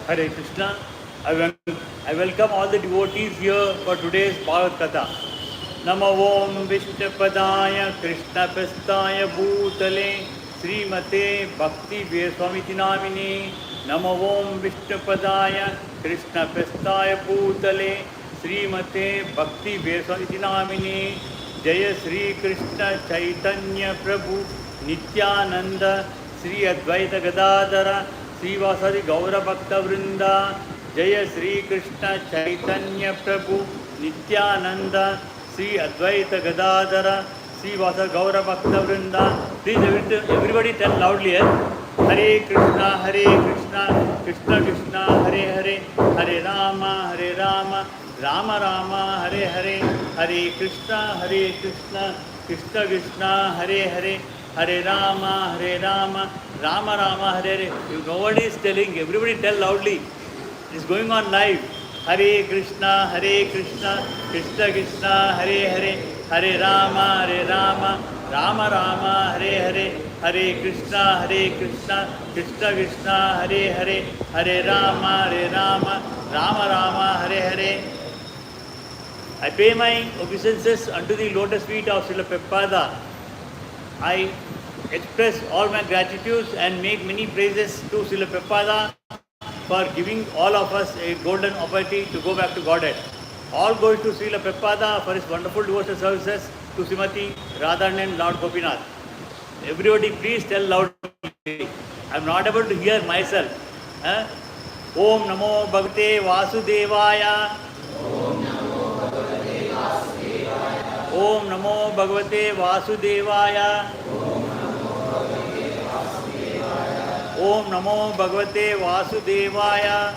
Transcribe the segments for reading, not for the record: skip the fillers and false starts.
Hare Krishna. I welcome all the devotees here for today's Bhagavath Katha. Namo Om Vishnupadaya Krishna Pastaya Bhutale Srimate Bhakti Veswamiti Namine. Namo Om Vishnupadaya Krishna Pastaya Bhutale Srimate Bhakti Veswamiti Namine. Jaya Sri Krishna Chaitanya Prabhu Nityananda Sri Advaita Gadadara Sri Vasadi Gaura Bhakta Vrinda. Jaya Sri Krishna Chaitanya Prabhu Nityananda Sri Advaita Gadadara Sri Vasadi Gaura Bhakta Vrinda. Please everybody tell loudly. Hare Krishna, Krishna Krishna, Hare Hare, Hare Rama, Rama Rama, Hare Hare, Hare Krishna, Krishna Krishna, Hare Hare, Hare Rama, Rama Rama, Hare Hare. If nobody is telling, everybody tell loudly. It is going on live. Hare Krishna, Krishna Krishna, Hare Hare, Hare Rama, Rama Rama, Hare Hare, Hare Krishna, Krishna Krishna, Hare Hare, Hare Rama, Rama Rama, Hare Hare. I pay my obeisances unto the lotus feet of Srila Prabhupada. I express all my gratitude and make many praises to Srila Prabhupada for giving all of us a golden opportunity to go back to Godhead. All goes to Srila Prabhupada for his wonderful devotional services to Srimati Radharani and Lord Gopinath. Everybody please tell loudly. I am not able to hear myself. Om Namo Bhagavate Vasudevaya. Om Namo Bhagavate Vasudevaya. Om Namo Bhagavate Vasudevaya.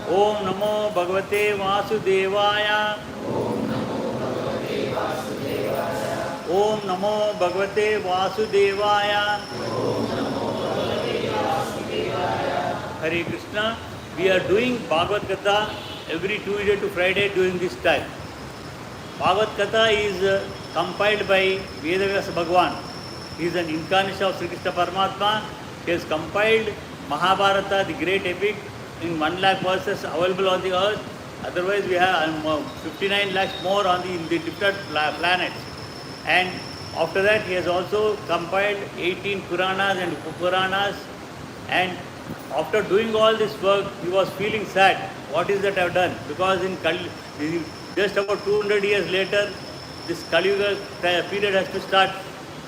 Om Namo Bhagavate Vasudevaya. Om Namo Bhagavate Vasudevaya. Hare Krishna. We are doing Bhagavath Katha every Tuesday to Friday during this time. Bhagavath Katha is compiled by Vysadeva Bhagavan. He is an incarnation of Sri Krishna Paramatma. He has compiled Mahabharata, the great epic, in 1 lakh verses available on the earth. Otherwise, we have 59 lakhs more on the different planets. And after that, he has also compiled 18 Puranas and Upapuranas. And after doing all this work, he was feeling sad. What is that I have done? Because just about 200 years later, this Kali Yuga period has to start.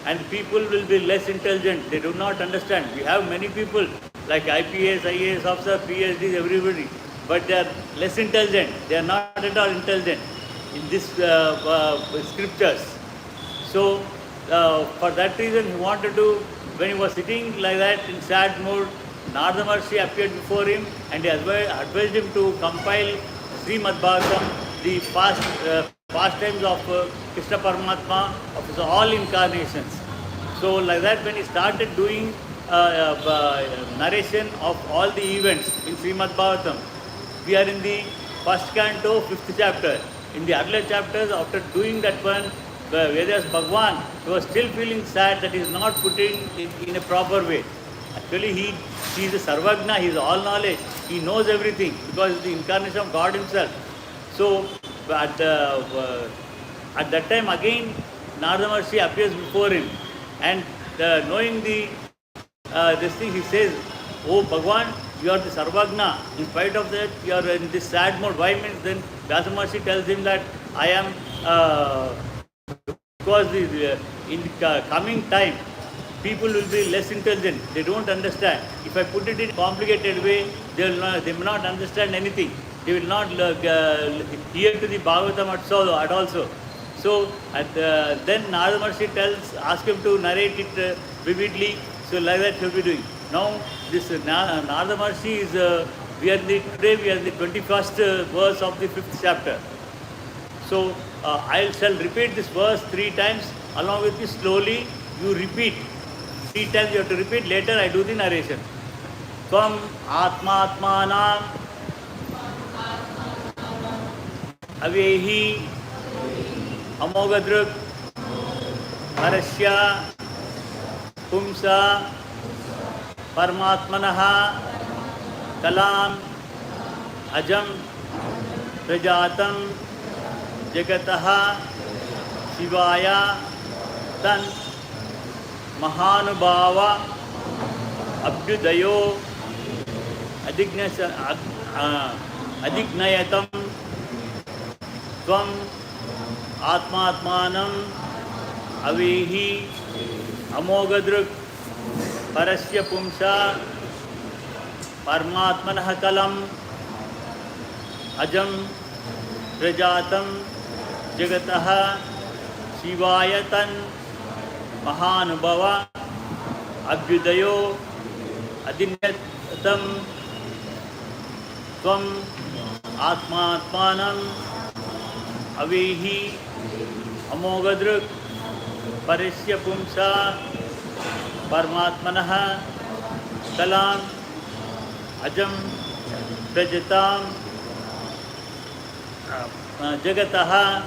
And people will be less intelligent. They do not understand. We have many people like IPS, IAS officer, PhDs, everybody. But they are less intelligent. They are not at all intelligent in this scriptures. So, for that reason, he wanted to, when he was sitting like that in sad mood, Narada Maharshi appeared before him and he advised him to compile Srimad Bhagawatham, the pastimes of Krishna Paramatma, of his all incarnations. So like that, when he started doing narration of all the events in Srimad Bhagavatham, we are in the first canto, 5th chapter. In the earlier chapters, after doing that one, Vedas Bhagavan, he was still feeling sad that he is not putting it in a proper way. Actually, he is a Sarvagna, he is all knowledge, he knows everything because he is the incarnation of God himself. So, at that time again, Narada Maharshi appears before him and knowing this thing, he says, "Oh Bhagavan, you are the Sarvagna. In spite of that, you are in this sad mode. Why?" Means then Vyasa Maharshi tells him that I am, because in the coming time, people will be less intelligent. They don't understand. If I put it in a complicated way, they will not understand anything. They will not hear to the Bhagavatam at also. So then Narada Maharshi asks him to narrate it vividly. So like that he will be doing. Now this Narada Maharshi is, today we are in the 21st verse of the 5th chapter. So I shall repeat this verse 3 times along with you slowly. You repeat. 3 times you have to repeat. Later I do the narration. Tvam Atmanam Avehi Amogadruk Harasya Pumsa Paramatmanaha Kalam Ajam Prajatam Jagataha Shivaya Tan Mahanubhava Abhyudayo Adhignayatam Tvam Atmatmanam Avehi Amogadruk Parasya Pumsa Paramatmanah Kalam Ajam Prajatam Jagataha Shivayatan Mahanubhava Abhyudayo Adinyatam Tvam Atmatmanam Avehi Amogadruk Parasya Pumsa Paramatmanah Kalam Ajam Prajatam Jagataha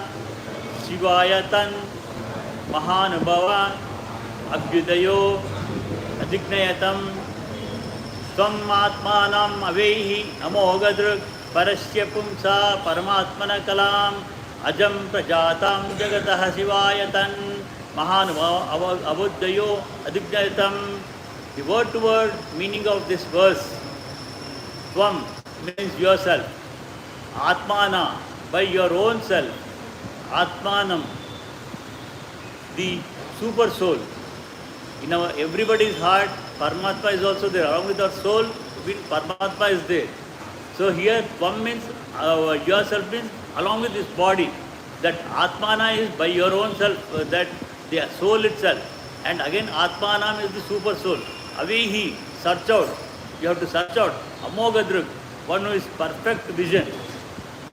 Shivayatan Mahanubhava Abhyudayo Adhignayatam Tvam Atmanam Avehi Amogadruk Parasya Pumsa Paramatmana Kalam Ajam Prajatam Jagataha Shivayatan Mahanubhava Abhyudayo Adhignayatam. The word to word meaning of this verse, Tvam means yourself, Atmana by your own self, Atmanam the super soul. In our everybody's heart, Paramatma is also there. Along with our soul, Paramatma is there. So here, Tvam means yourself means along with this body. That Atmana is by your own self, that the soul itself. And again, Atmanam is the super soul. Avehi, search out. You have to search out. Amogadruk, one who is perfect vision.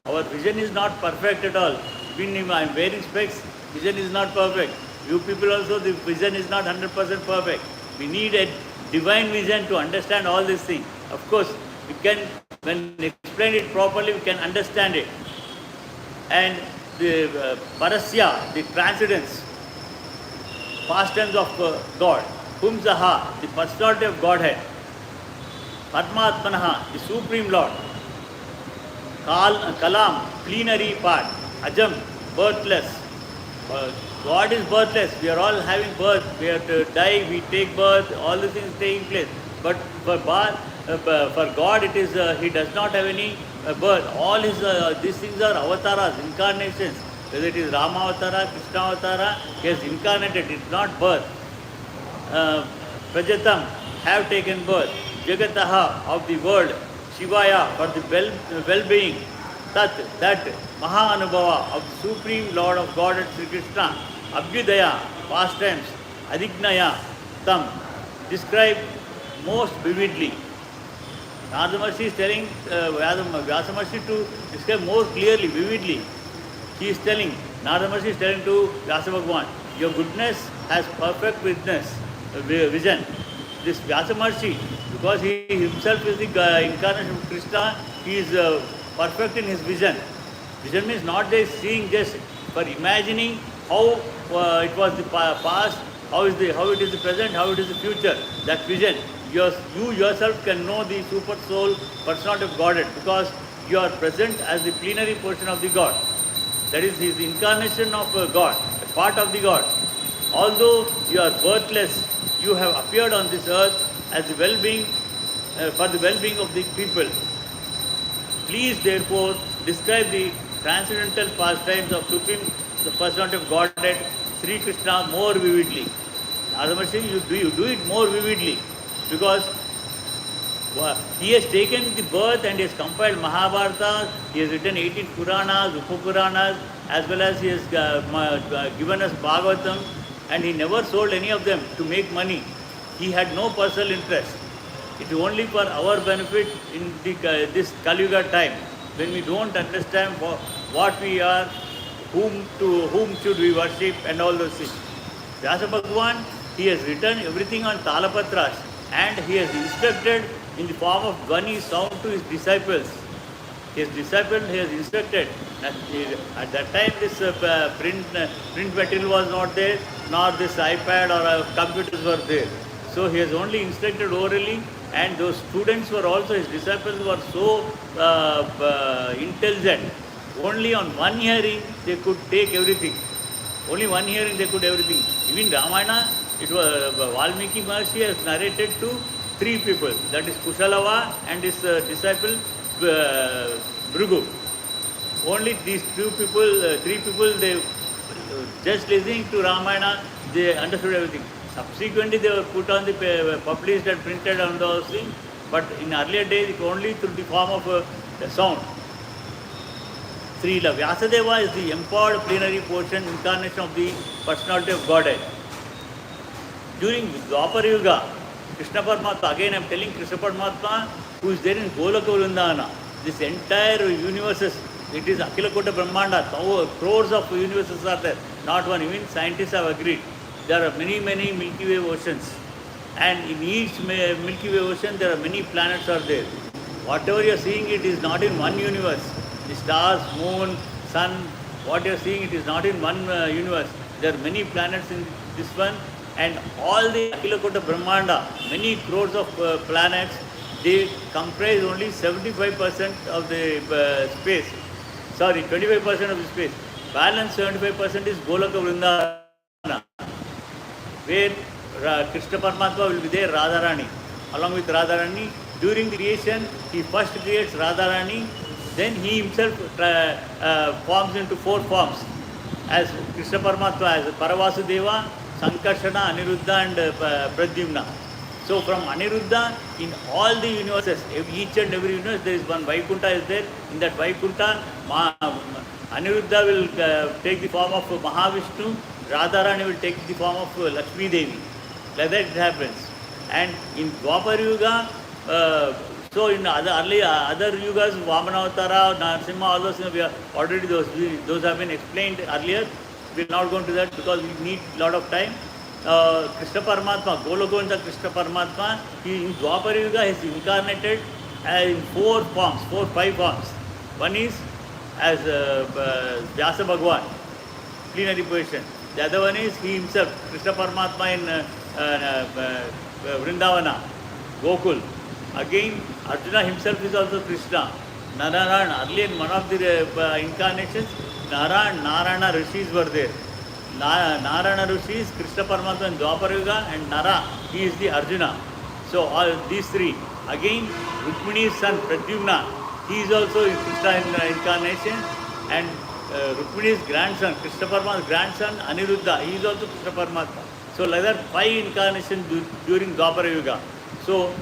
Our vision is not perfect at all. Even I am wearing specs, vision is not perfect. You people also, the vision is not 100% perfect. We need a divine vision to understand all these things. Of course, we can, when explain it properly, we can understand it. And the Parasya, the transcendence, past tense of God, Pumsaha, the personality of Godhead, Paramatmanaha, the Supreme Lord, Kalam, plenary part, Ajam, birthless. God is birthless. We are all having birth. We have to die, we take birth, all these things taking place. But for God, it is He does not have any birth. All His these things are avatars, incarnations. Whether it is Rama Avatara, Krishna Avatara, He has incarnated. It is not birth. Prajatam, have taken birth. Jagataha, of the world. Shivaya, for the well-being. Tat, that. Mahanubhava, of the Supreme Lord of God and Sri Krishna. Abhyudaya, past tense. Adhignaya, tam. Describe most vividly. Narada Maharshi is telling Vyasa Maharshi to describe more clearly, vividly. He is telling, Narada Maharshi is telling to Vyasa Bhagavan, your goodness has perfect vision. This Vyasa Maharshi, because he himself is the incarnation of Krishna, he is perfect in his vision. Vision means not just seeing, just for imagining how it was the past, how it is the present, how it is the future. That vision, you yourself can know the super soul personality of Godhead because you are present as the plenary portion of the God. That is his incarnation of God, a part of the God. Although you are birthless, you have appeared on this earth as the well-being, for the well-being of the people. Please therefore describe the transcendental pastimes of Supreme, the personality of Godhead, Sri Krishna, more vividly. Narada Maharshi, you do it more vividly because he has taken the birth and he has compiled Mahabharata, he has written 18 Puranas, Upapuranas, as well as he has given us Bhagavatham, and he never sold any of them to make money. He had no personal interest. It is only for our benefit in this Kali Yuga time, when we don't understand what we are, whom should we worship, and all those things. Vyasa Bhagavan, he has written everything on Talapatras, and he has instructed in the form of Dvani sound to his disciples. His disciples, he has instructed. At that time, this print material was not there, nor this iPad or computers were there. So he has only instructed orally, and those students were also, his disciples were so intelligent. Only on one hearing they could take everything. Only one hearing they could everything. Even Ramayana, it was Valmiki Maharshi has narrated to three people. That is Kushalava and his disciple Bhrigu. Only these three people, they just listening to Ramayana, they understood everything. Subsequently, they were put on the published and printed on those things. But in earlier days, it only through the form of the sound. Srila Vyasadeva is the empowered plenary portion, incarnation of the personality of Godhead. During Dwapara Yuga, Krishna Paramatma, again I am telling Krishna Paramatma, who is there in Golaka Vrindavana, this entire universes, it is Akhila Kota Brahmanda, crores of universes are there, not one, even scientists have agreed. There are many Milky Way oceans, and in each Milky Way ocean there are many planets are there. Whatever you are seeing, it is not in one universe. The stars, moon, sun, what you are seeing, it is not in one universe. There are many planets in this one, and all the Akhila Kota Brahmanda, many crores of planets, they comprise only 75% of the space. Sorry, 25% of the space. Balance 75% is Golaka Vrindavana, where Krishna Paramatma will be there, Radharani. Along with Radharani, during the creation, he first creates Radharani, then he himself forms into four forms, as Krishna Paramatma, as Paravasudeva, Sankarshana, Aniruddha and Pradyumna. So from Aniruddha, in all the universes, each and every universe, there is one Vaikuntha is there. In that Vaikuntha, Aniruddha will take the form of Mahavishnu, Radharani will take the form of Lakshmi Devi. Like that it happens. And in Dwapara Yuga, so in other yugas, Vamanavatara, Narasimha, all those things, we are already those have been explained earlier. We will not go into that because we need a lot of time. Krishna Paramatma, Golokonda Krishna Paramatma, he in Dwapara Yuga is incarnated in five forms. One is as Vyasa Bhagavan, plenary position. The other one is he himself, Krishna Paramatma in Vrindavana, Gokul. Again, Arjuna himself is also Krishna. Narada, earlier in one of the incarnations, Narayana Rishis were there. Narayana Rishis, Krishna Paramatma in Dwapara Yuga, and Nara, he is the Arjuna. So all these three. Again, Rukmini's son Pradyumna, he is also Krishna incarnation, and Rukmini's grandson, Krishna Paramatma's grandson Aniruddha, he is also Krishna Paramatma. So like that, 5 incarnations during Dwapara Yuga. So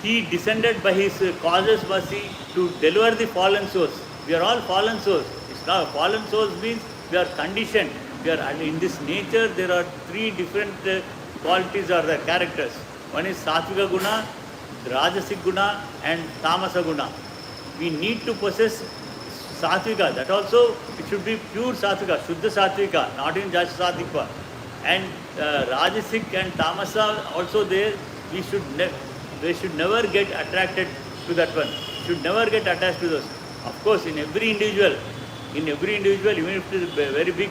he descended by his causeless mercy to deliver the fallen souls. We are all fallen souls. It's not fallen souls means we are conditioned. We are in this nature. There are 3 different qualities or the characters. One is Satvika Guna, Rajasic Guna, and Tamasa Guna. We need to possess Satvika. That also it should be pure Satvika, Shuddha Satvika, not in Jasa Satvika. And Rajasic and Tamasa also there. They should never get attracted to that one. Should never get attached to those. Of course, in every individual, even if it is a very big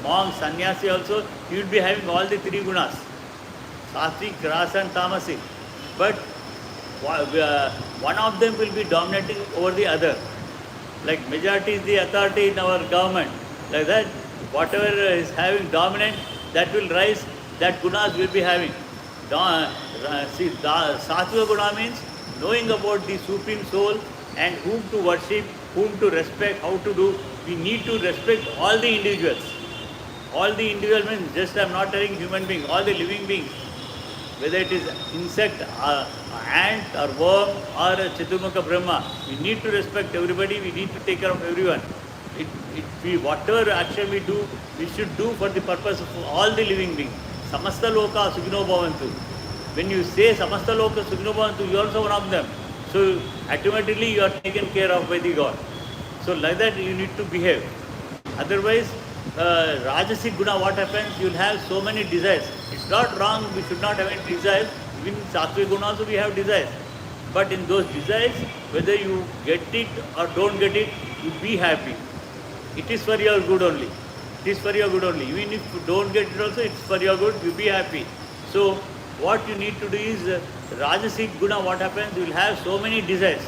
monk, sannyasi also, he will be having all the 3 gunas. Satvik, Rasa and Tamasic. But one of them will be dominating over the other. Like majority is the authority in our government. Like that, whatever is having dominant, that will rise, that gunas will be having. Sattva Guna means knowing about the Supreme Soul and whom to worship, whom to respect, how to do. We need to respect all the individuals. All the individuals means just I am not telling human being, all the living beings. Whether it is insect, ant or worm or Chaturmukha Brahma, we need to respect everybody, we need to take care of everyone. Whatever action we do, we should do for the purpose of all the living beings. Samasta Loka Sukhino Bhavantu. When you say Samasta Loka Sukhino Bhavantu, you are also one of them. So automatically you are taken care of by the God. So like that you need to behave. Otherwise, Rajasic Guna, what happens? You will have so many desires. It's not wrong, we should not have any desires. Even in Sattvic Guna also we have desires. But in those desires, whether you get it or don't get it, you be happy. It is for your good only. It is for your good only. Even if you don't get it also, it's for your good, you be happy. So What you need to do is Rajasic Guna, what happens, you will have so many desires.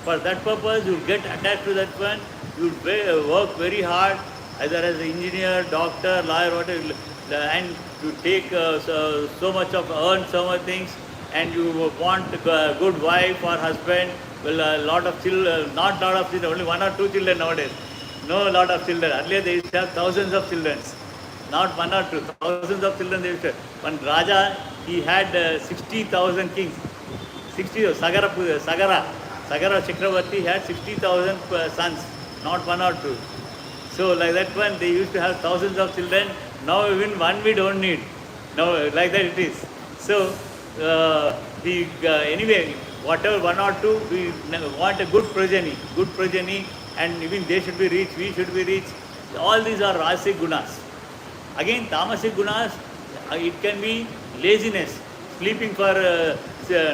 For that purpose, you will get attached to that one, you will work very hard, either as an engineer, doctor, lawyer, whatever, and you take so much of, earn so much things, and you want a good wife or husband, well, a lot of children, not lot of children, only one or two children nowadays. No lot of children. Earlier they used to have thousands of children. Not one or two, thousands of children they used to have. One Raja, he had 60,000 kings. 60, Sagara Chakravarti had 60,000 sons, not one or two. So like that one, they used to have thousands of children. Now even one we don't need. Now like that it is. So anyway, whatever one or two, we want a good progeny, and even they should be rich, we should be rich. All these are Rasic Gunas. Again, Tamasic Gunas, it can be laziness, sleeping for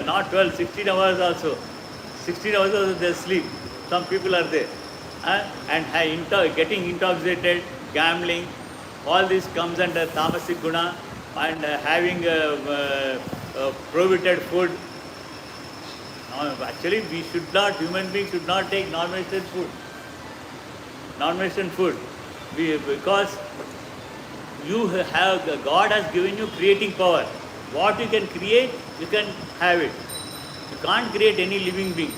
not 12, 16 hours also. 16 hours also they sleep. Some people are there. And getting intoxicated, gambling, all this comes under Tamasic Guna, and having prohibited food. Actually, we should not, human beings should not take non-vegetarian food. Non-vegetarian food. Because God has given you creating power. What you can create, you can have it. You can't create any living being.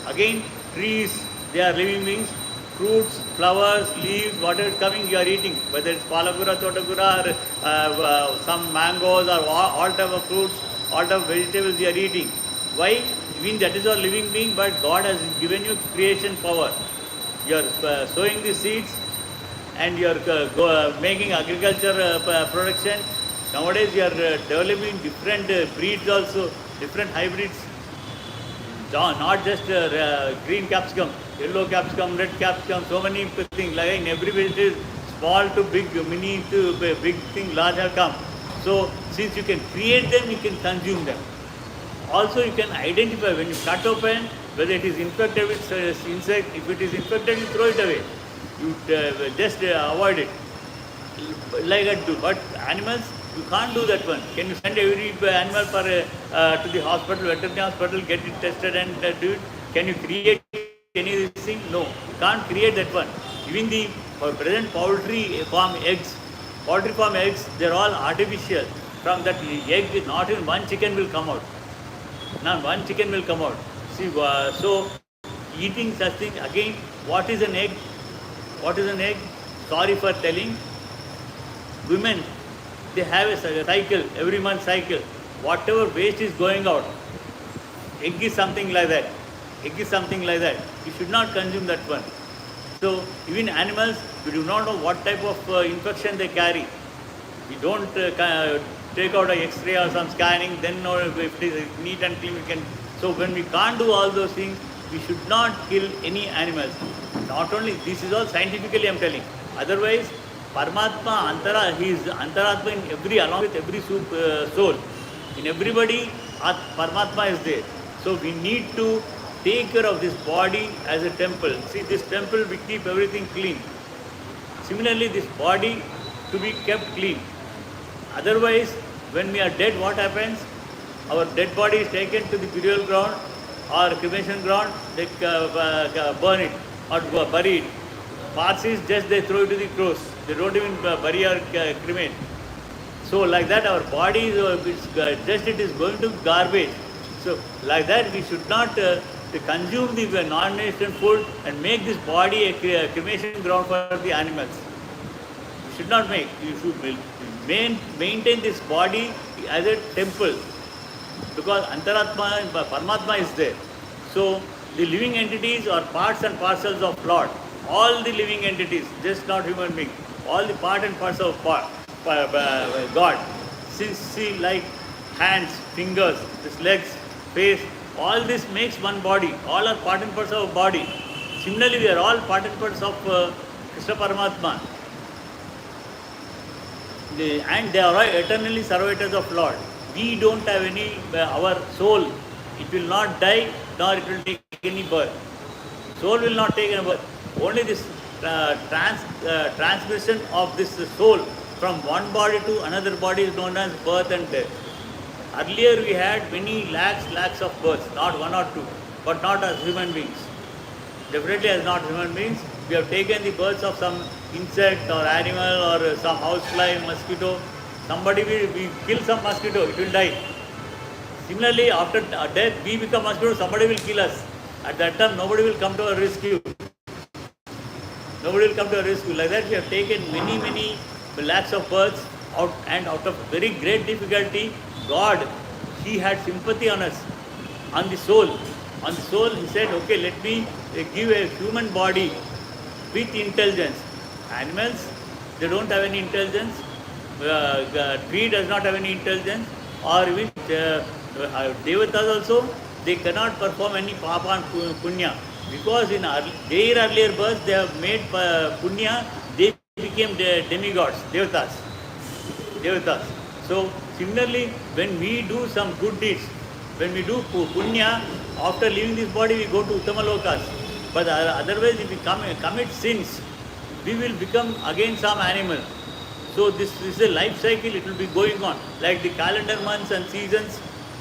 Again, trees, they are living beings. Fruits, flowers, leaves, whatever is coming, you are eating. Whether it's palagura, totagura, or some mangoes, or all type of fruits, all type of vegetables you are eating. Why? Even that is your living being, but God has given you creation power. You are sowing the seeds, and you are making agriculture production. Nowadays you are developing different breeds also, different hybrids. Not just green capsicum, yellow capsicum, red capsicum, so many things. Like in every vegetable, small to big, mini to big thing, large have come. So since you can create them, you can consume them. Also you can identify when you cut open whether it is infected with insect. If it is infected, you throw it away. You just avoid it. Like that do. But animals, you can't do that one. Can you send every animal to the hospital, veterinary hospital, get it tested and do it? Can you create any of these things? No, you can't create that one. Even the present poultry farm eggs, they're all artificial. From that egg, not even one chicken will come out. Not one chicken will come out. See, so eating such things, again, what is an egg? What is an egg? Sorry for telling. Women, they have a cycle, every month cycle. Whatever waste is going out, egg is something like that. Egg is something like that. You should not consume that one. So even animals, we do not know what type of infection they carry. We don't take out an X-ray or some scanning, then know if it is neat and clean. We can. So when we can't do all those things, we should not kill any animals. Not only, this is all scientifically I am telling. Otherwise, Paramatma, he is Antaratma in every, along with every soul. In everybody, Paramatma is there. So we need to take care of this body as a temple. See, this temple, we keep everything clean. Similarly, this body to be kept clean. Otherwise, when we are dead, what happens? Our dead body is taken to the burial ground or cremation ground, they burn it or bury it. Parsis, just they throw it to the cross. They don't even bury or cremate. So like that, our body is just it is going to garbage. So like that, we should not consume the non-vegetarian food and make this body a cremation ground for the animals. You should not make. You should maintain this body as a temple, because Antaratma, Paramatma is there. So the living entities are parts and parcels of Lord. All the living entities, just not human beings, all the part and parcels of God. Since see, like hands, fingers, this legs, face, all this makes one body. All are part and parcels of body. Similarly, we are all part and parts of Krishna Paramatma. And they are eternally servitors of Lord. We don't have any, our soul, it will not die, nor it will take any birth. Soul will not take any birth. Only this transmission of this soul from one body to another body is known as birth and death. Earlier we had many lakhs of births, not one or two, but not as human beings. Definitely as not human beings, we have taken the births of some insect or animal or some housefly, mosquito. Somebody we kill some mosquito, it will die. Similarly, after death, we become mosquito, somebody will kill us. At that time, nobody will come to our rescue. Nobody will come to our rescue. Like that, we have taken many lakhs of births out, and out of very great difficulty, God, He had sympathy on us, on the soul. On the soul, He said, okay, let me give a human body with intelligence. Animals, they don't have any intelligence. Tree does not have any intelligence. Or with Devatas also, they cannot perform any papa and punya. Because in their earlier births, they have made punya, they became demigods, Devatas. So, similarly, when we do some good deeds, when we do punya, after leaving this body, we go to Uttamalokas. But otherwise, if we commit sins, we will become again some animal. So this is a life cycle, it will be going on. Like the calendar months and seasons,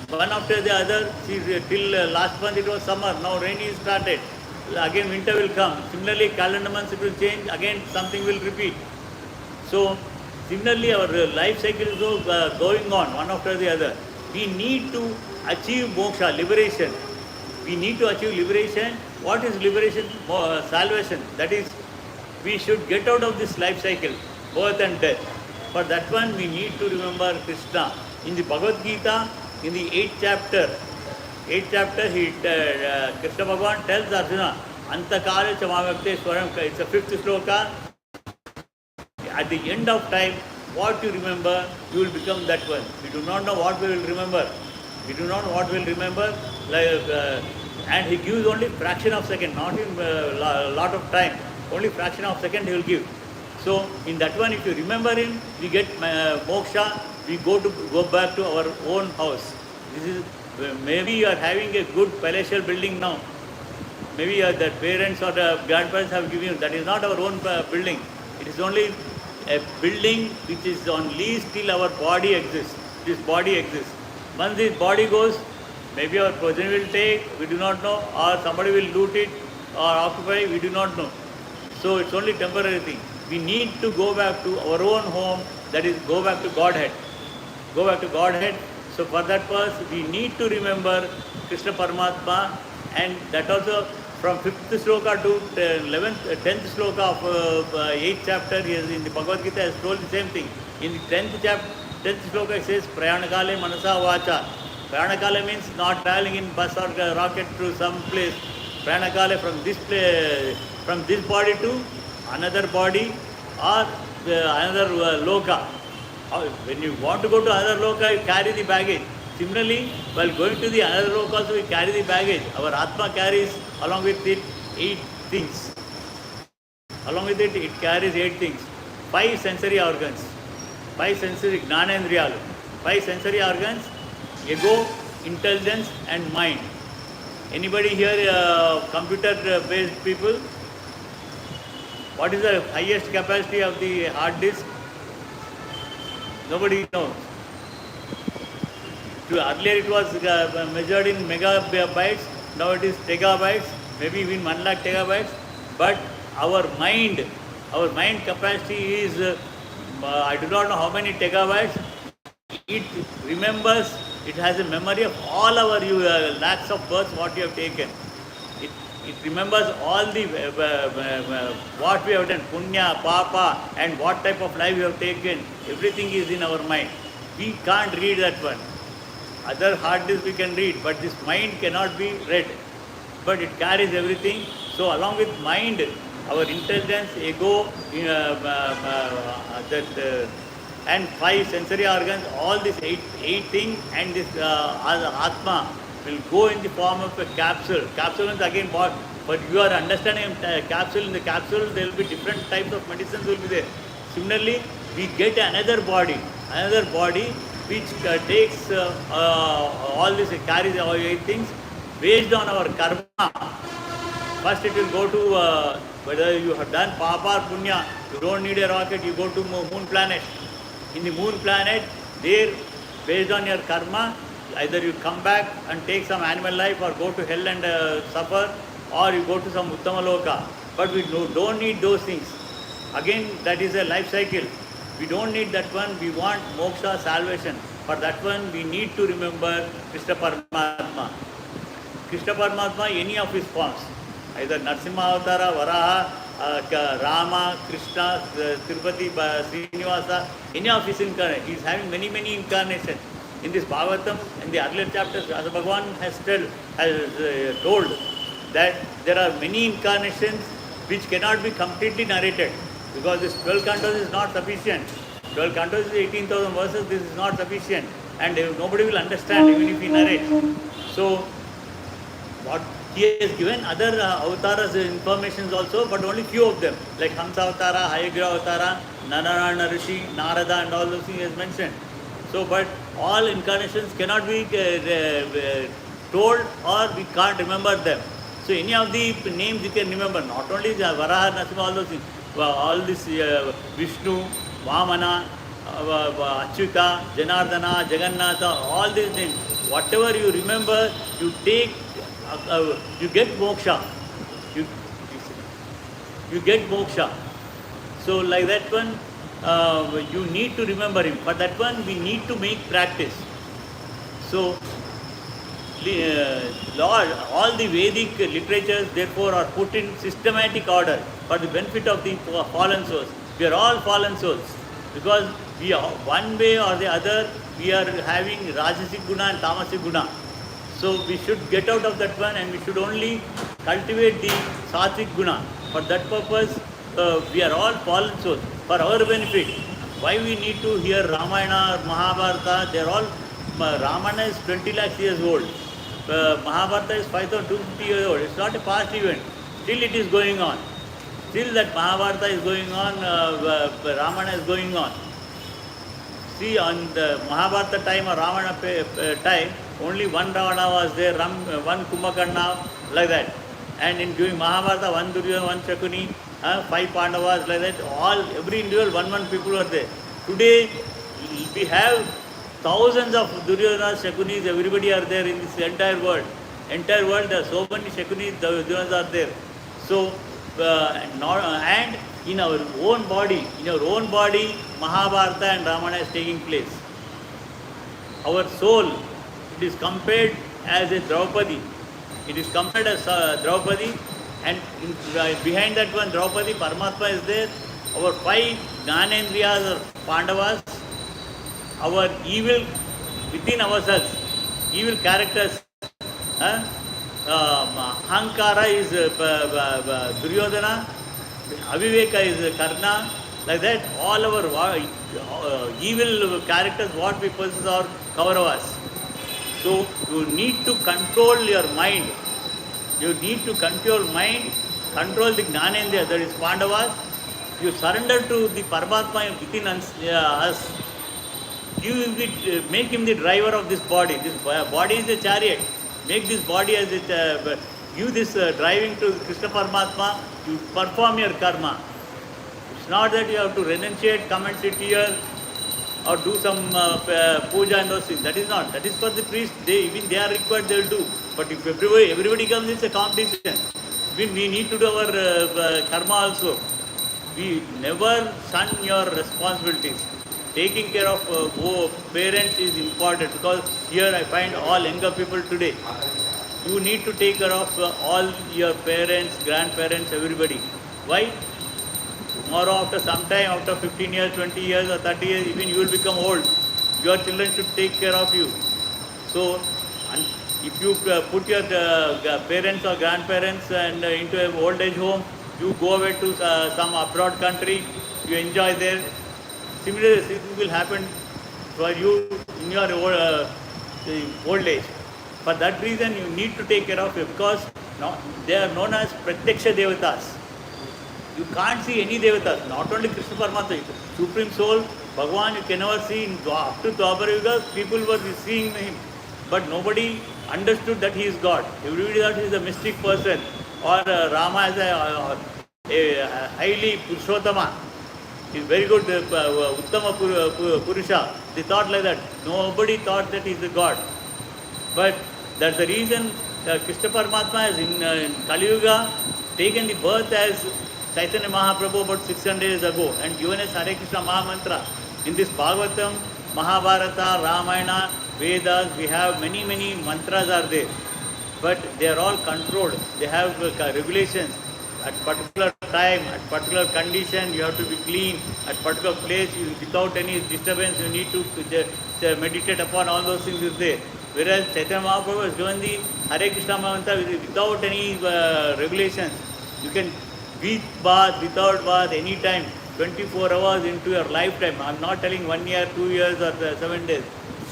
one after the other, till last month it was summer, now rainy is started. Again winter will come. Similarly, calendar months it will change, again something will repeat. So, similarly our life cycle is going on, one after the other. We need to achieve moksha, liberation. We need to achieve liberation. What is liberation? Salvation. That is, we should get out of this life cycle, birth and death. For that one, we need to remember Krishna. In the Bhagavad Gita, in the 8th chapter, Krishna Bhagavan tells Arjuna, Antakale Chamavakte Swaram, it's the 5th sloka. At the end of time, what you remember, you will become that one. We do not know what we will remember. And he gives only fraction of second, not in lot of time. Only fraction of second he will give. So in that one, if you remember him, we get moksha. We go back to our own house. This is maybe you are having a good palatial building now. Maybe the parents or the grandparents have given you. That is not our own building. It is only a building which is on lease till our body exists. This body exists. Once this body goes, maybe our progeny will take, we do not know, or somebody will loot it or occupy, we do not know. So it's only temporary thing. We need to go back to our own home, that is, go back to Godhead. Go back to Godhead. So for that purpose, we need to remember Krishna Paramatma, and that also from 5th sloka to 10th sloka of 8th chapter in the Bhagavad Gita has told the same thing. In the 10th sloka it says, Prayanakale Manasa Vacha. Prayanakale means not traveling in bus or rocket to some place. Prayanakale from this body to another body or another loka. When you want to go to another loka, you carry the baggage. Similarly, while going to the another loka also, we carry the baggage. Our Atma carries along with it 8 things. Along with it, it carries 8 things. 5 sensory organs. 5 sensory Gnanendriyalu. 5 sensory organs, ego, intelligence and mind. Anybody here computer-based people? What is the highest capacity of the hard disk? Nobody knows. Earlier it was measured in megabytes, now it is tegabytes, maybe even 1 lakh tegabytes. But our mind capacity is, I do not know how many tegabytes. It remembers, it has a memory of all our lakhs of births what you have taken. It remembers all the what we have done, punya, papa, and what type of life we have taken. Everything is in our mind. We can't read that one. Other hard disks we can read, but this mind cannot be read. But it carries everything. So along with mind, our intelligence, ego, and 5 sensory organs, all these 8 things, and this Atma will go in the form of a capsule. Capsule is again what? But you are understanding a capsule. In the capsule, there will be different types of medicines will be there. Similarly, we get another body which takes all this, carries all 8 things based on our karma. First it will go to, whether you have done papa or punya, you don't need a rocket, you go to moon planet. In the moon planet, there, based on your karma, Either you come back and take some animal life or go to hell and suffer, or you go to some Uttama Loka. But we don't need those things. Again, that is a life cycle. We don't need that one. We want moksha, salvation. For that one, we need to remember Krishna Paramatma. Krishna Paramatma, any of his forms. Either Narsimha Avatara, Varaha, Rama, Krishna, Tirupati, Srinivasa, any of his incarnations. He is having many, many incarnations. In this Bhagavatham, in the earlier chapters, as Bhagavan has told that there are many incarnations which cannot be completely narrated, because this 12 cantos is not sufficient. 12 cantos is 18,000 verses, this is not sufficient, and nobody will understand even if he narrates. So, what he has given other avatars informations also, but only few of them, like Hamsa Avatara, Hayagra Avatara, Narada Rishi, Narada, and all those things he has mentioned. So, but all incarnations cannot be told, or we can't remember them. So, any of the names you can remember, not only Varaha, Narasimha, all those things, all this Vishnu, Vamana, Achyuta, Janardana, Jagannatha, all these names, whatever you remember, you take, you get moksha. You get moksha. So, like that one, you need to remember him. For that one, we need to make practice. So, Lord, all the Vedic literatures therefore are put in systematic order for the benefit of the fallen souls. We are all fallen souls, because we are one way or the other, we are having Rajasic Guna and Tamasic Guna. So we should get out of that one, and we should only cultivate the Sattvic Guna. For that purpose, we are all fallen souls. For our benefit, why we need to hear Ramayana or Mahabharata? They are all, Ramayana is 20 lakhs years old. Mahabharata is 5,250 years old. It's not a past event. Still it is going on. Still that Mahabharata is going on, Ramayana is going on. See, on the Mahabharata time or Ramayana time, only one Ravana was there, one Kumbhakarna, like that. And in during Mahabharata, one Duryodhana, one Shakuni, 5 Pandavas, like that. All, every individual, one people were there. Today, we have thousands of Duryodanas, Shakunis, everybody are there in this entire world. Entire world, there are so many Shakunis, Duryodanas are there. So, and in our own body, Mahabharata and Ramayana is taking place. Our soul, it is compared as a Draupadi. It is compared as Draupadi, and behind that one Draupadi, Paramatma is there. Our 5 Jnanendriyas or Pandavas, our evil within ourselves, evil characters. Ahankara is Duryodhana, Aviveka is Karna, like that. All our evil characters, what we possess, are Kauravas. So you need to control your mind. You need to control mind, control the Jnanendriya, that is Pandavas. You surrender to the Paramatma within us. Make him the driver of this body. This body is a chariot. Make this body as it. Give this driving to Krishna Paramatma. You perform your karma. It's not that you have to renunciate, come and sit here, or do some puja and those things. That is not. That is for the priest. Even they are required, they will do. But if everybody comes, it's a competition. We need to do our karma also. We never shun your responsibilities. Taking care of parents is important, because here I find all younger people today. You need to take care of all your parents, grandparents, everybody. Why? Tomorrow, after some time, after 15 years, 20 years or 30 years, even you will become old. Your children should take care of you. So, if you put your parents or grandparents and into an old age home, you go away to some abroad country, you enjoy there. Similarly, this will happen for you in your old age. For that reason, you need to take care of it, because they are known as Pratyaksha Devatas. You can't see any Devatas, not only Krishna Paramatma, Supreme Soul, Bhagavan, you can never see. Up to Dwapara Yuga, people were seeing him, but nobody understood that he is God. Everybody thought he is a mystic person, or Rama is a highly Purushottama. He is very good, Uttama Purusha. They thought like that. Nobody thought that he is a God. But that's the reason Krishna Paramatma has in Kali Yuga taken the birth as Chaitanya Mahaprabhu about 600 years ago and given us Hare Krishna Mahamantra. In this Bhagavatam, Mahabharata, Ramayana, Vedas, we have many mantras are there. But they are all controlled. They have regulations. At particular time, at particular condition, you have to be clean. At particular place, without any disturbance, you need to meditate upon all those things is there. Whereas Chaitanya Mahaprabhu has given the Hare Krishna Mantra without any regulations. You can with bath, without bath, any time, 24 hours into your lifetime. I am not telling 1 year, 2 years or 7 days.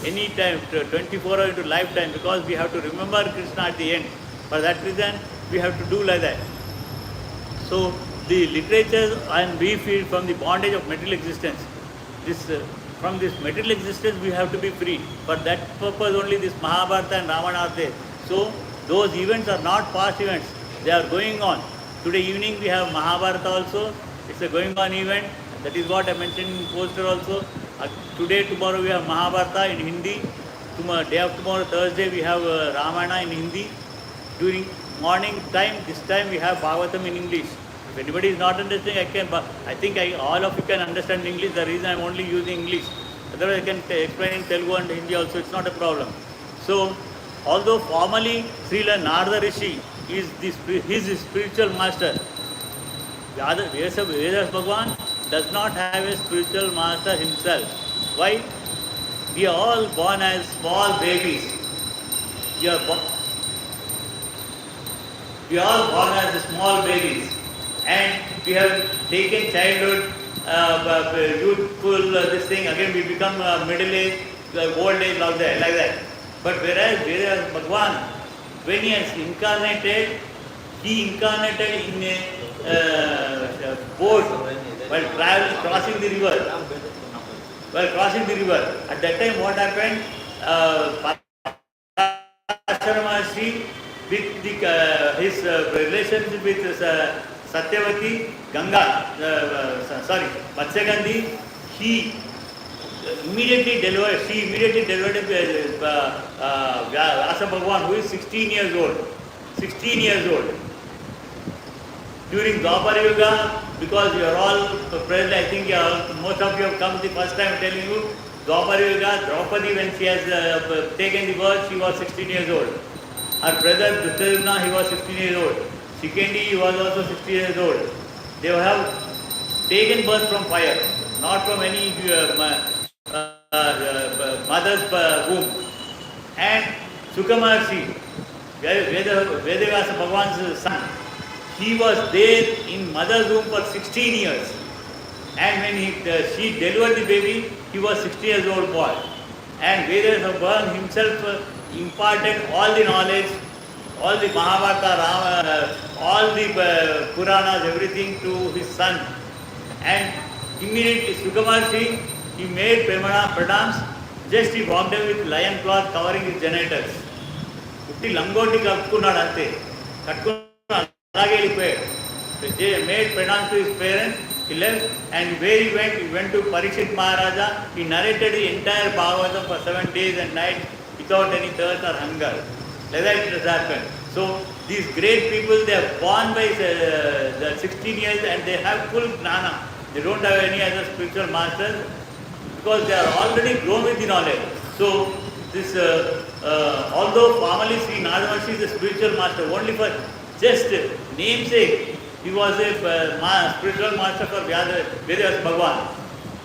Any time, 24 hours into lifetime, because we have to remember Krishna at the end. For that reason, we have to do like that. So, the literature and we feel from the bondage of material existence. From this material existence, we have to be free. For that purpose, only this Mahabharata and Ramayana are there. So, those events are not past events. They are going on. Today evening, we have Mahabharata also. It's a going on event. That is what I mentioned in poster also. Today, tomorrow, we have Mahabharata in Hindi. Day after tomorrow, Thursday, we have Ramayana in Hindi. During morning time, this time we have Bhagavatham in English. If anybody is not understanding, I think all of you can understand English. The reason I am only using English. Otherwise, I can explain in Telugu and Hindi also. It's not a problem. So, although formally Srila Narada Rishi is his spiritual master, Vedas Bhagavan does not have a spiritual master himself. Why? We are all born as small babies. We are all born as small babies. And we have taken childhood, youthful, this thing, again we become middle age, old age, like that. But whereas Vedas Bhagavan, when he has incarnated, he incarnated in a boat while crossing the river. At that time, what happened? Parashara with his relationship with Satyavati, Matsya she immediately delivered Vyasa Bhagavan, who is 16 years old. 16 years old. During Dwapara Yuga, because you are all present, I think most of you have come the first time telling you, Dwapara Yuga, Draupadi, when she has taken the birth, she was 16 years old. Her brother Vysadeva, he was 16 years old. Shikendi was also 16 years old. They have taken birth from fire, not from any mother's womb. And Sukamarshi, Vedavasa Bhagavan's son, he was there in mother's womb for 16 years. And when she delivered the baby, he was 16 years old boy. And Vedavasa Bhagavan himself imparted all the knowledge, all the Mahabharata, Rama, all the Puranas, everything to his son. And immediately Sukamarshi, he made pranams, just he walked away with lion cloth covering his genitals. Utti langoti kattukunnadu ante. Kattukunnadu alage vellipoyadu. He made pranams to his parents, he left, and where he went to Parikshit Maharaja, he narrated the entire Bhagavatam for 7 days and nights without any thirst or hunger. Like that it has happened. So, these great people, they are born by the 16 years and they have full jnana. They don't have any other spiritual masters because they are already grown with the knowledge. So, this, although formally Sri Narada is a spiritual master, only for just namesake, he was a spiritual master for Vedas Bhagavan.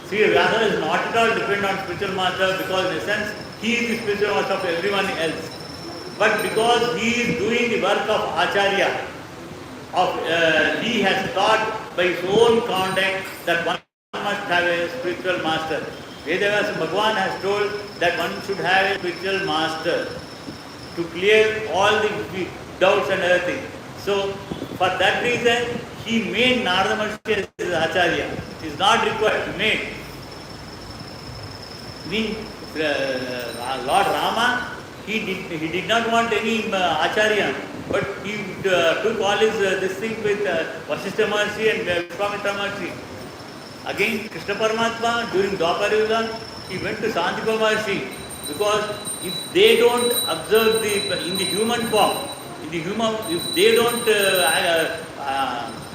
Sri Vyasa is not at all dependent on spiritual master because in a sense, he is the spiritual master of everyone else. But because he is doing the work of Acharya, he has taught by his own conduct that one must have a spiritual master. Vedavasa Bhagavan has told that one should have a spiritual master to clear all the doubts and everything. So, for that reason, he made Narada Maharshi as his Acharya. It is not required to make. Lord Rama, he did not want any Acharya, but he took all his this thing with Vasishtha Maharshi and Vishwamitra Maharshi. Again, Krishna Paramatma, during Dwapara Yuga, he went to Sandipa Maharshi because if they don't observe in the human form, if they don't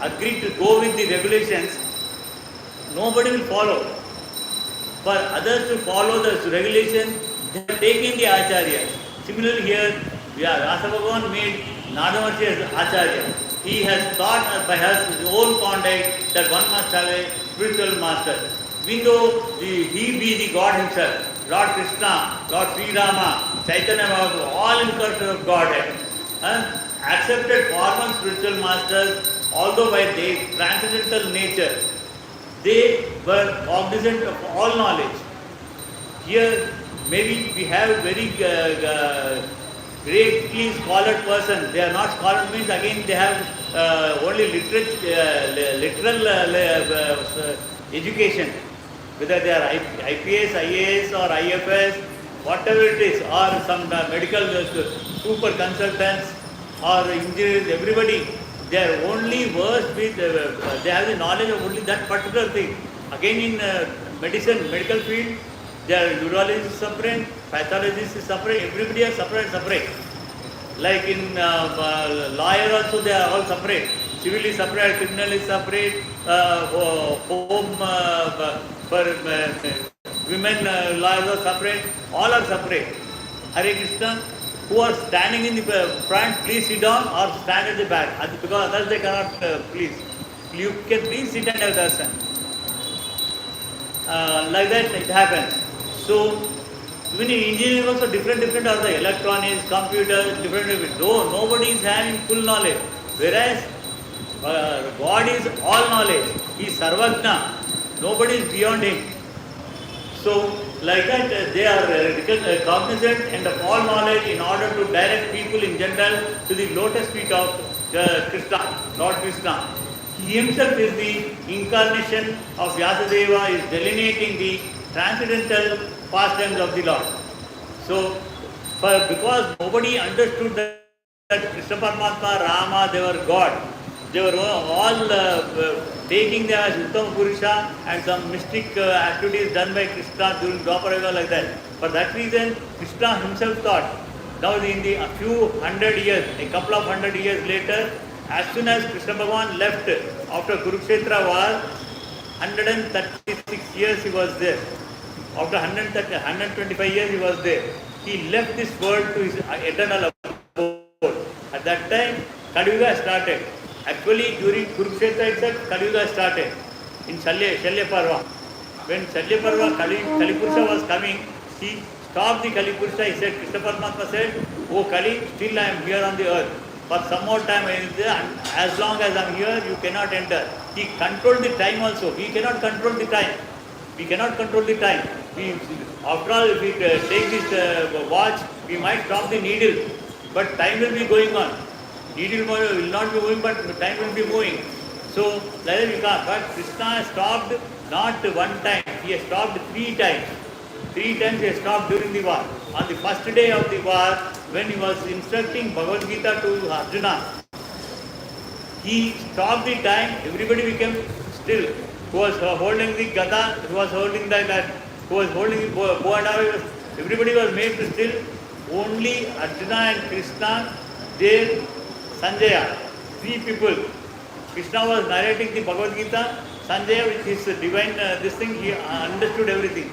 agree to go with the regulations, nobody will follow. For others to follow the regulations, they have taken the Acharya. Similarly here, Vyasa Bhagavan made Narada as Acharya. He has taught by his own conduct that one must have a spiritual master. Even though he be the God himself, Lord Krishna, Lord Sri Rama, Chaitanya Mahaprabhu, all incarnations of Godhead, accepted formal spiritual masters, although by their transcendental nature, they were cognizant of all knowledge. Here, maybe we have very greatly scholar person. They are not scholar means again they have only literal education. Whether they are IPS, IAS or IFS, whatever it is, or some medical super consultants or engineers, everybody, they are only versed with, they have the knowledge of only that particular thing. Again in medicine, medical field, their urologist is separate, pathologist is separate, everybody is separate. Like in lawyer also they are all separate. Civil is separate, criminal is separate, home for women lawyers are separate, all are separate. Hare Krishna, who are standing in the front, please sit down or stand at the back, because others they cannot please. You can please sit and have darshan. Like that it happens. So even in engineering also different are the electronics, computers, different. Though nobody is having full knowledge, whereas God is all knowledge. He is Sarvajna. Nobody is beyond him. So like that they are cognizant and of all knowledge in order to direct people in general to the lotus feet of Krishna, Lord Krishna. He himself is the incarnation of Vysadeva, is delineating the transcendental pastimes of the Lord. So, because nobody understood that Krishna Paramatma, Rama, they were God. They were all taking them as Uttama Purusha and some mystic activities done by Krishna during Dwapara Yuga like that. For that reason, Krishna himself thought, now in a few hundred years, a couple of hundred years later, as soon as Krishna Bhagavan left after Kurukshetra war, 136 years he was there. After 125 years he was there. He left this world to his eternal abode. At that time, Kali Yuga started. Actually, during Kurukshetra itself, Kali Yuga started in Shalya Parva. When Shalya Parva, Kali Purusha was coming, he stopped the Kali Purusha. He said, Krishna Paramatma said, "Oh Kali, still I am here on the earth. For some more time I am there, and as long as I am here, you cannot enter." He controlled the time also. We cannot control the time. We cannot control the time. After all, if we take this watch, we might stop the needle, but time will be going on. Needle will not be moving, but time will be moving. So, like that we can't. But Krishna stopped not one time, he has stopped 3 times. 3 times he has stopped during the war. On the first day of the war, when he was instructing Bhagavad Gita to Arjuna, he stopped the time, everybody became still. Who was holding the gada, who was holding who was holding the bow and arrow, everybody was made to still. Only Arjuna and Krishna, there, Sanjaya, 3 people. Krishna was narrating the Bhagavad Gita. Sanjaya, with his divine this thing, he understood everything.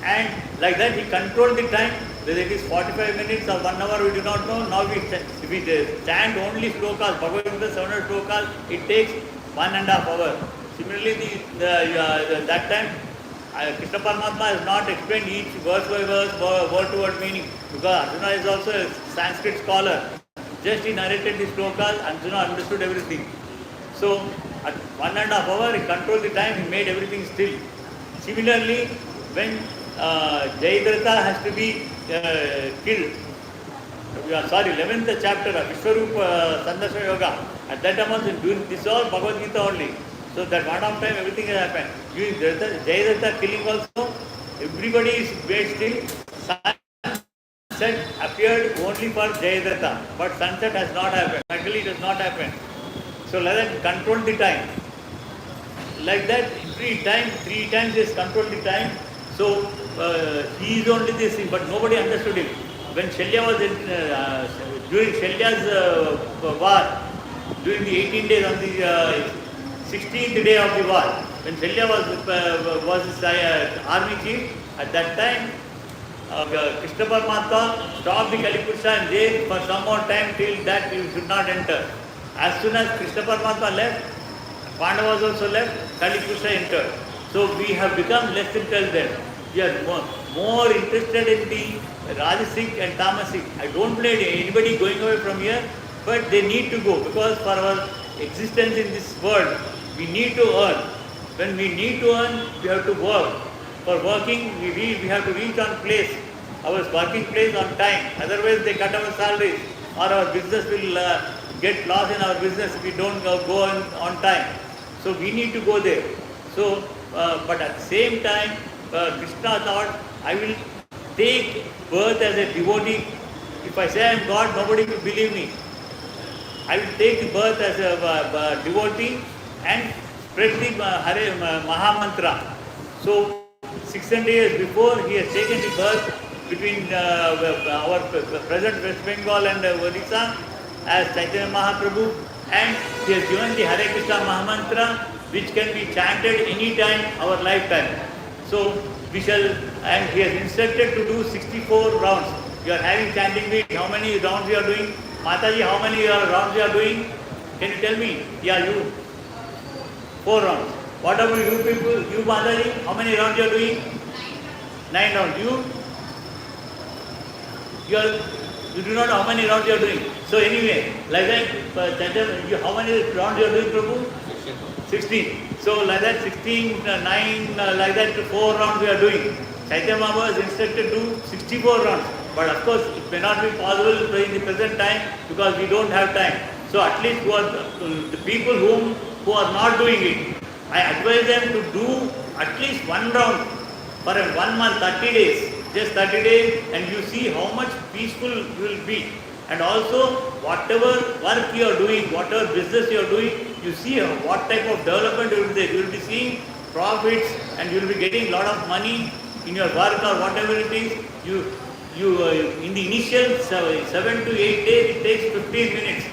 And like that he controlled the time. Whether it is 45 minutes or 1 hour, we do not know. Now if we chant only slokas, Bhagavad Gita 700 slokas, it takes 1.5 hours. Similarly, that time Krishna Paramatma has not explained each verse by verse, word to word meaning, because Arjuna is also a Sanskrit scholar. Just he narrated the slokas, Arjuna understood everything. So at 1.5 hours, he controlled the time, he made everything still. Similarly, when Jayadratha has to be killed, 11th chapter of Vishwarupa Sandarsha Yoga, at that time also, this is all Bhagavad Gita only. So that one of time everything has happened. During Jayadratha killing also, everybody is made still. Sunset appeared only for Jayadratha, but sunset has not happened. Actually, it has not happened. So like that, control the time. Like that, 3 times he has controlled the time. So he is only this thing, but nobody understood him. When Shalya was during Shalya's war, during the 18 days on the 16th day of the war, when Shalya was his army chief, at that time Krishna Paramatma stopped the Kalipurusha and there for some more time till that you should not enter. As soon as Krishna Paramatma left, Pandavas also left, Kalipurusha entered. So we have become less intelligent. We are more interested in the Rajasic and Tamasic. I don't blame anybody going away from here, but they need to go because for our existence in this world, we need to earn. When we need to earn, we have to work. For working, we have to reach on place, our working place on time. Otherwise, they cut our salaries or our business will get lost in our business if we don't go on time. So we need to go there. So, but at the same time, Krishna thought, I will take birth as a devotee. If I say I am God, nobody will believe me. I will take the birth as a devotee and spread the Hare Mahamantra. So 600 years before, he has taken the birth between our present West Bengal and Odisha as Chaitanya Mahaprabhu, and he has given the Hare Krishna Mahamantra, which can be chanted any time, our lifetime. So we shall, and he has instructed to do 64 rounds. You are having chanting beat. How many rounds you are doing? Mataji, how many rounds you are doing? Can you tell me? Yeah, you. 4 rounds. What about you people? You Mataji, how many rounds you are doing? 9 rounds. You do not know how many rounds you are doing. So anyway, like that, how many rounds you are doing, Prabhu? 16. So like that, 16, 9, like that, 4 rounds we are doing. Chaitanya Mahaprabhu is instructed to do 64 rounds. But of course, it may not be possible in the present time because we don't have time. So at least who are the people who are not doing it, I advise them to do at least 1 round for 1 month, 30 days. Just 30 days, and you see how much peaceful you will be. And also, whatever work you are doing, whatever business you are doing, you see what type of development you will be there. You will be seeing profits and you will be getting a lot of money in your work or whatever it is. In the initial 7 to 8 days, it takes 15 minutes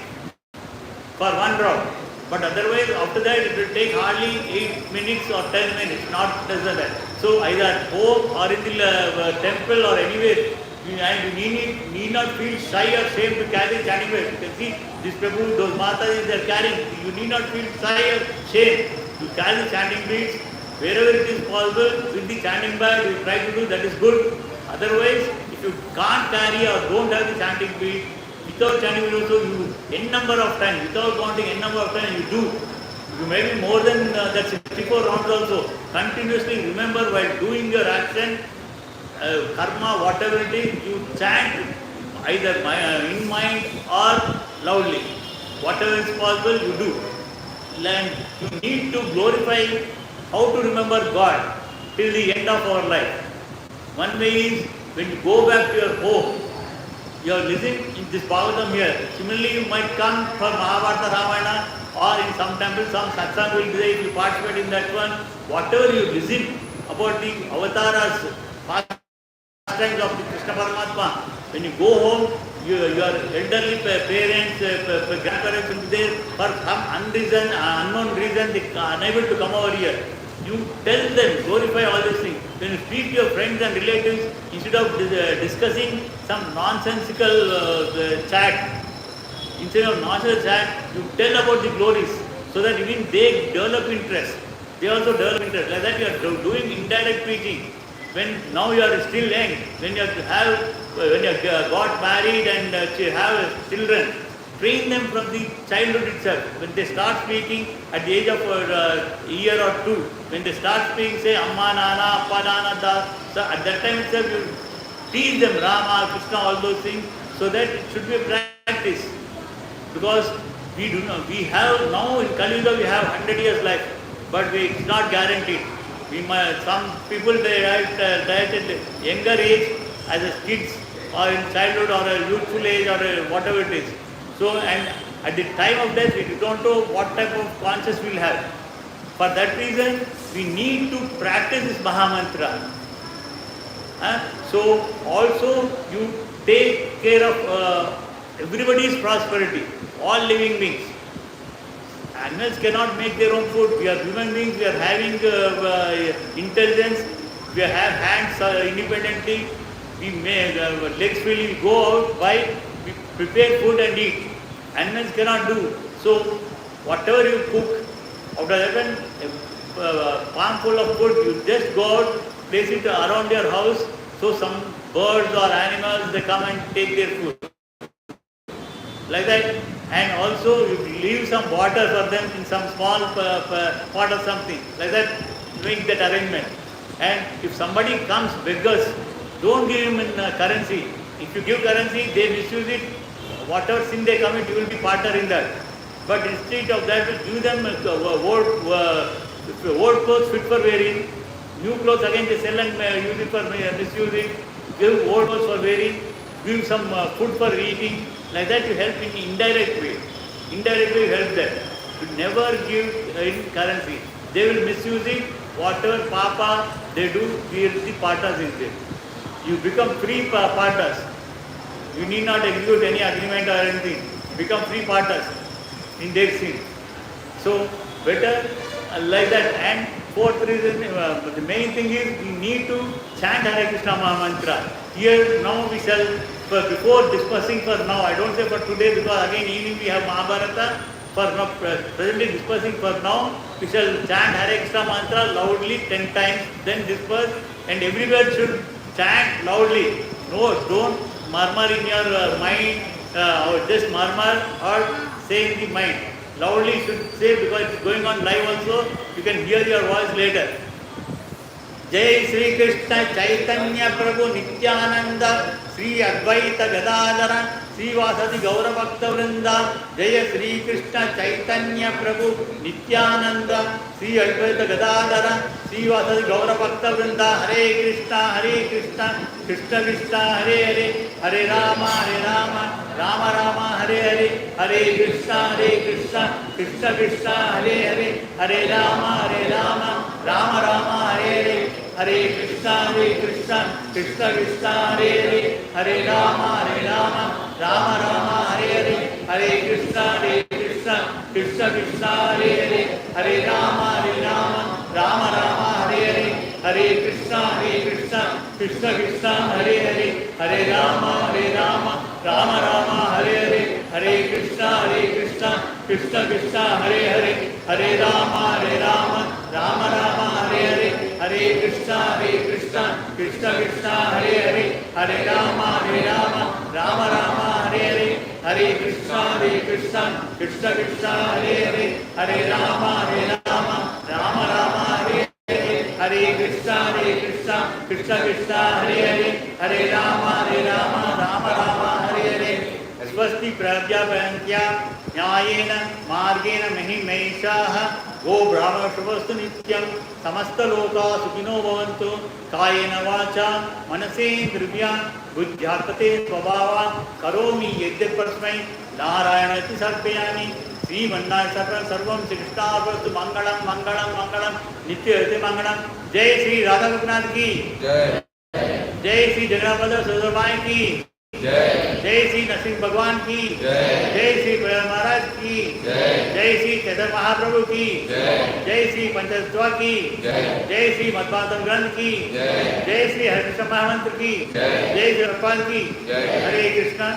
for 1 round. But otherwise, after that, it will take hardly 8 minutes or 10 minutes, not less than that. So either at home or in the temple or anywhere, and you need not feel shy or shame to carry chanting beads. You can see this Prabhu, those Mataji, they are carrying. You need not feel shy or shame to carry the chanting beads. Wherever it is possible, with the chanting bag, you try to do, that is good. Otherwise, if you can't carry or don't have the chanting bead, without chanting bead also, you n number of times, without counting n number of times, you do. You may be more than that 64 rounds also. Continuously remember while doing your action, karma, whatever it is, you chant either in mind or loudly. Whatever is possible, you do. And you need to glorify how to remember God till the end of our life. One way is when you go back to your home, you are listening in this Bhagavatham here. Similarly, you might come for Mahabharata, Ramayana, or in some temple, some satsang will be there. If you participate in that one, whatever you listen about the avatars, pastimes of the Krishna Paramatma, when you go home, your elderly parents, grandparents will be there. For some unknown reason, they are unable to come over here. You tell them, glorify all these things. When you speak to your friends and relatives, instead of discussing some nonsensical chat, you tell about the glories, so that even they develop interest. They also develop interest. Like that, you are doing indirect preaching. When now you are still young, when you got married and have children, train them from the childhood itself. When they start speaking at the age of a year or 2, when they start speaking, say Amma, Nana, Appa, Nana, Da, so at that time itself you teach them Rama, Krishna, all those things, so that it should be a practice. Because we have now in Kali Yuga we have 100 years life, but it's not guaranteed. Some people they die at younger age as a kids or in childhood or a youthful age or whatever it is. So, and at the time of death, we don't know what type of conscience we'll have. For that reason, we need to practice this Mahamantra. So also you take care of everybody's prosperity, all living beings. Animals cannot make their own food. We are human beings, we are having intelligence, we have hands independently, we may, legs freely go out, we prepare food and eat. Animals cannot do. So whatever you cook, out of heaven, a palm full of food, you just go out, place it around your house, so some birds or animals, they come and take their food. Like that. And also you leave some water for them in some small pot or something. Like that, make that arrangement. And if somebody comes beggars, don't give him in currency. If you give currency, they misuse it. Whatever sin they commit, you will be partner in that. But instead of that, give them old clothes fit for wearing, new clothes again they sell and use it for misusing. Give old clothes for wearing, give some food for eating. Like that you help in indirect way. Indirect way you help them. You never give in currency. They will misuse it. Whatever papa they do, we will see partners in it. You become free partners. You need not execute any agreement or anything. Become free partners in their sin. So better like that. And fourth reason, the main thing is we need to chant Hare Krishna Mantra. Here now we shall, before dispersing for now, I don't say for today because again evening we have Mahabharata. For now, presently dispersing for now, we shall chant Hare Krishna Mantra loudly 10 times, then disperse, and everywhere should chant loudly. No, don't murmur in your mind, or just murmur or say in the mind. Loudly should say because it's going on live also, you can hear your voice later. Jai Sri Krishna Chaitanya Prabhu Nityananda Sri Advaita Gadadhara Sri Vasadi Gaura Bhakta Vrinda Jai Sri Krishna Chaitanya Prabhu Nityananda Sri Advaita Gadadhara Sri Vasadi Gaura Bhakta Vrinda Hare Krishna Krishna Krishna Hare Hare Hare Rama Rama Rama Hare Hare Hare Krishna Krishna Krishna Hare Hare Hare Rama Rama Rama Hare Hare Hare Krishna Krishna Krishna Hare Hare Hare Rama Rama Hare Hare Hare Krishna Krishna Hare Hare Hare Rama Rama Hare Hare Hare Krishna Krishna Hare Hare Hare Rama Rama Hare Hare Hare Krishna Krishna Hare Hare Hare Rama Rama Hare Hare Hare Krishna Krishna Hare Hare Hare Rama Rama Hare Hare Hare Krishna Krishna Hare Hare Hare Rama Rama Hare Hare Krishna Krishna Hare Hare Hare Rama Hare Hare स्वस्ति प्रज्ञापयन्त्या न्यायेन मार्गेण महिमैषाः गो ब्राह्मणशुभस्तु नित्यं समस्तलोका सुखिनो भवन्तु कायेन वाचा मनसेन्द्रिया बुद्ध्यात्मते स्वभावात् करोमि यद्यपस्मै नारायणति सर्पयामि श्रीमन्नारायण सर्वं श्रीकृष्णार्पणमस्तु मंगलम नित्य मंगलम जय श्री राधा गोपीनाथ की जय श्री जगन्नाथ सुदरभाई की जय श्री नरसिंह भगवान की जय श्री महाराज की जय श्री चैतन्य महाप्रभु की जय श्री पंचतत्व की जय श्री मध्वातम ग्रंथ की जय श्री हरिकृष्ण महामंत्र की जय श्री रखवाल की हरे कृष्णा।